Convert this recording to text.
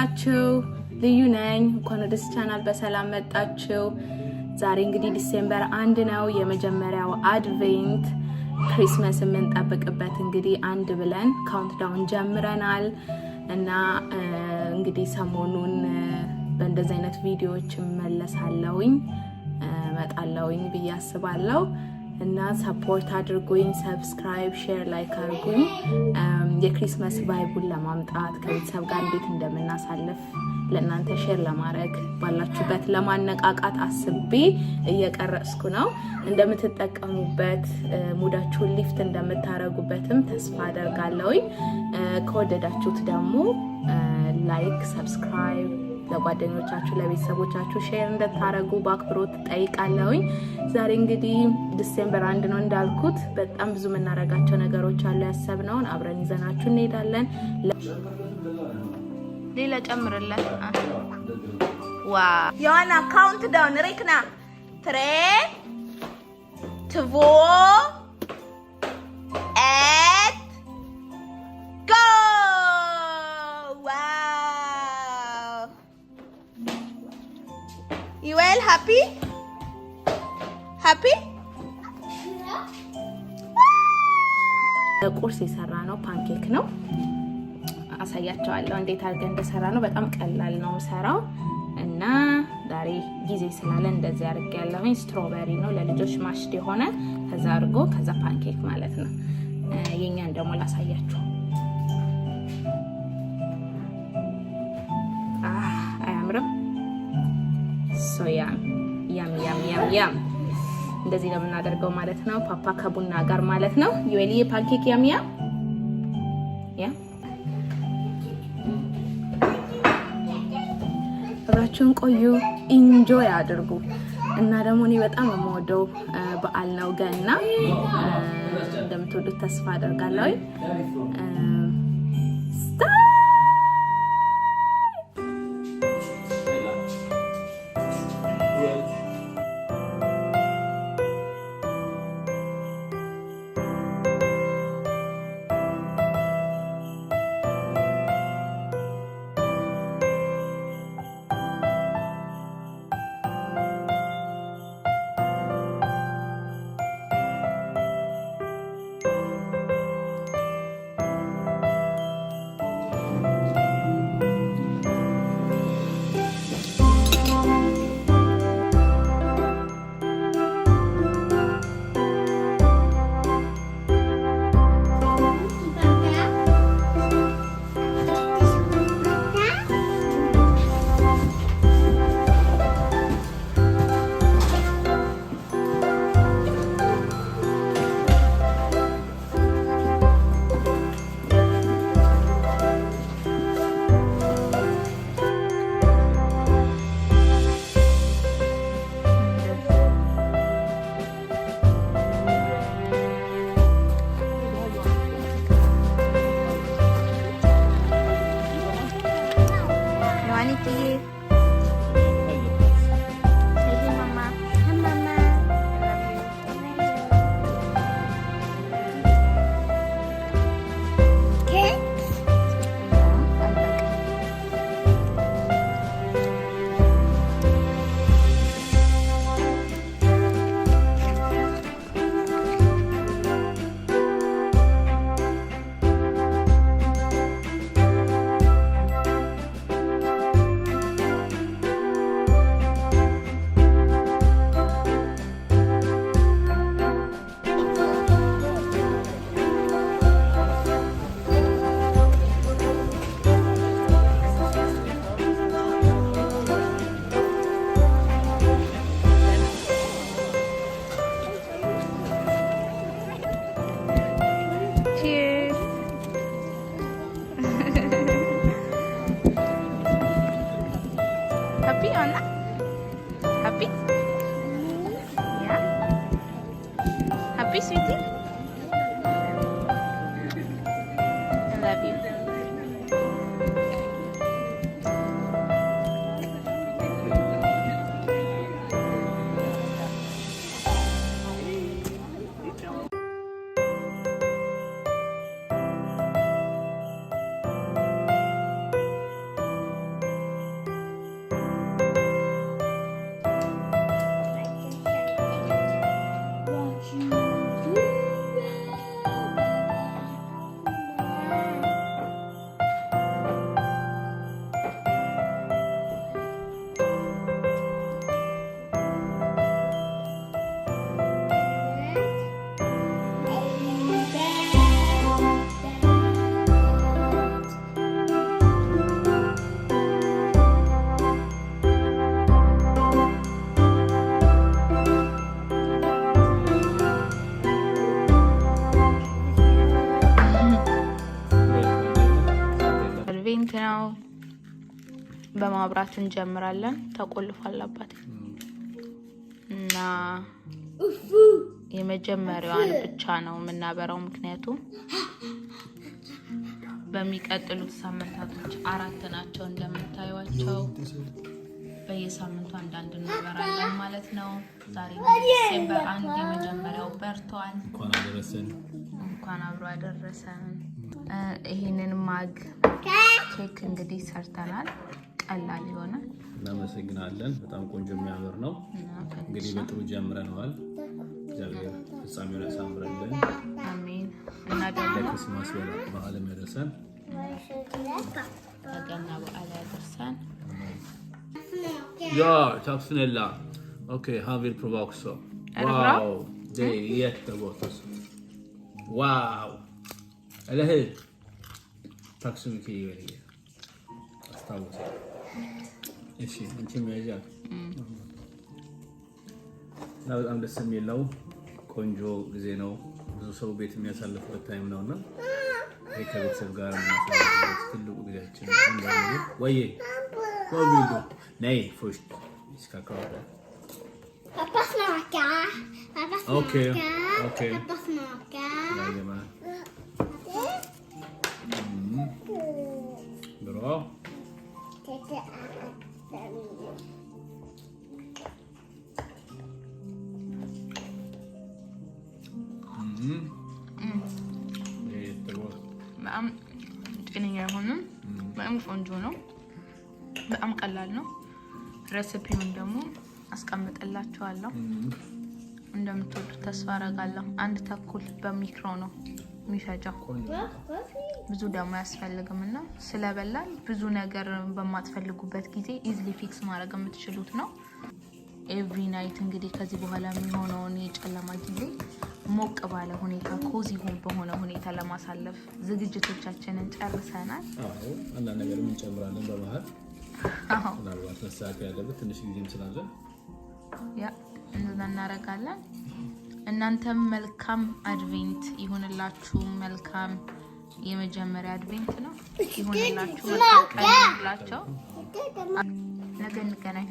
ናችሁ? ልዩ ነኝ። እንኳን ወደ ቻናል በሰላም መጣችሁ። ዛሬ እንግዲህ ዲሴምበር 1 ነው፣ የመጀመሪያው አድቬንት ክሪስማስ የምንጠብቅበት እንግዲህ አንድ ብለን ካውንትዳውን ጀምረናል እና እንግዲህ ሰሞኑን በእንደዚህ አይነት ቪዲዮዎች መለሳለሁኝ መጣለሁኝ ብዬ አስባለሁ እና ሰፖርት አድርጉኝ፣ ሰብስክራይብ፣ ሼር፣ ላይክ አድርጉኝ። የክሪስማስ ቫይቡን ለማምጣት ከቤተሰብ ጋር እንዴት እንደምናሳልፍ ለእናንተ ሼር ለማድረግ ባላችሁበት ለማነቃቃት አስቤ እየቀረጽኩ ነው። እንደምትጠቀሙበት ሙዳችሁን ሊፍት እንደምታረጉበትም ተስፋ አደርጋለሁኝ። ከወደዳችሁት ደግሞ ላይክ፣ ሰብስክራይብ ለጓደኞቻችሁ ለቤተሰቦቻችሁ ሼር እንድታረጉ በአክብሮት ጠይቃለሁኝ። ዛሬ እንግዲህ ዲሴምበር 1 ነው እንዳልኩት በጣም ብዙ የምናረጋቸው ነገሮች አሉ። ያሰብነውን አብረን ይዘናችሁ እንሄዳለን። ሌላ ጨምርለት። ዋው ዮሐና ካውንት ዳውን ሪክና 3 2 1 ጎ ዋው you well happy ቁርስ የሰራ ነው ፓንኬክ ነው። አሳያቸዋለሁ እንዴት አድርገን እንደሰራ ነው። በጣም ቀላል ነው የምሰራው እና ዛሬ ጊዜ ስላለ እንደዚህ አድርጌያለሁ። ስትሮበሪ ነው ለልጆች ማሽድ የሆነ ከዛ አድርጎ ከዛ ፓንኬክ ማለት ነው። የኛን ደግሞ ላሳያችሁ። አያምርም? ሶያም ያም እንደዚህ ነው የምናደርገው ማለት ነው። ፓፓ ከቡና ጋር ማለት ነው። የወሊዬ ፓንኬክ ያም አብራችሁን ቆዩ፣ ኢንጆይ አድርጉ እና ደግሞ እኔ በጣም የምወደው በዓል ነው ገና። እንደምትወዱት ተስፋ አደርጋለሁ። Happy, sweetie? I love you. በማብራት እንጀምራለን። ተቆልፏል አባቴ እና የመጀመሪያዋን ብቻ ነው የምናበራው ምክንያቱም በሚቀጥሉት ሳምንታቶች 4 ናቸው እንደምታዩዋቸው በየሳምንቱ አንዳንድ እናበራለን ማለት ነው። ዛሬ ዲሴምበር 1 የመጀመሪያው በርቷል። እንኳን አብሮ አደረሰን። ይሄንን ማግ ኬክ እንግዲህ ሰርተናል። ቀላል ይሆነ እናመሰግናለን። በጣም ቆንጆ የሚያምር ነው። እንግዲህ በጥሩ ጀምረናል። እግዚአብሔር ፍጻሜውን ያሳምርልን። አሜን። እና ደግሞ ለክርስማስ በዓል ያደርሰን። ለገና በዓል ያደርሰን። Ja, tack snälla. Okej, han vill prova också. Är det bra? Det är jättegott alltså. Wow! Eller hur? Tack så mycket Julia. Astaghfirullah. እሺ እንቺ መያዣ ነው። በጣም ደስ የሚል ነው። ቆንጆ ጊዜ ነው። ብዙ ሰው ቤት የሚያሳልፍበት ታይም ነውና ከቤተሰብ ጋር የምናሳልፍበት ትልቁ ጊዜያችን ነው። ወይ nej först vi ska kolla. Pappa smaka. Okej. Pappa smaka. Jajamän. Bra. Det är jättegott. በጣም ጤነኛ የሆነም በጣም ቆንጆ ነው። በጣም ቀላል ነው። ሬሲፒውን ደግሞ አስቀምጥላችኋለሁ። እንደምትወዱት ተስፋ አደርጋለሁ። 1 ተኩል በሚክሮ ነው የሚፈጀው። ብዙ ደግሞ ያስፈልግምና ስለበላል ብዙ ነገር በማትፈልጉበት ጊዜ ኢዝሊ ፊክስ ማድረግ የምትችሉት ነው። ኤቭሪ ናይት እንግዲህ ከዚህ በኋላ የሚሆነውን የጨለማ ጊዜ ሞቅ ባለ ሁኔታ ኮዚ በሆነ ሁኔታ ለማሳለፍ ዝግጅቶቻችንን ጨርሰናል። አዎ እና ነገር ምን ጨምራለን በመሃል ምናልባት መሳት ያለበት ትንሽ ጊዜም ስላለ ያ እንደዛ እናደርጋለን። እናንተም መልካም አድቬንት ይሁንላችሁ። መልካም የመጀመሪያ አድቬንት ነው ይሁንላችሁ። መልካም ቀን ይሁንላችሁ። ነገ እንገናኝ።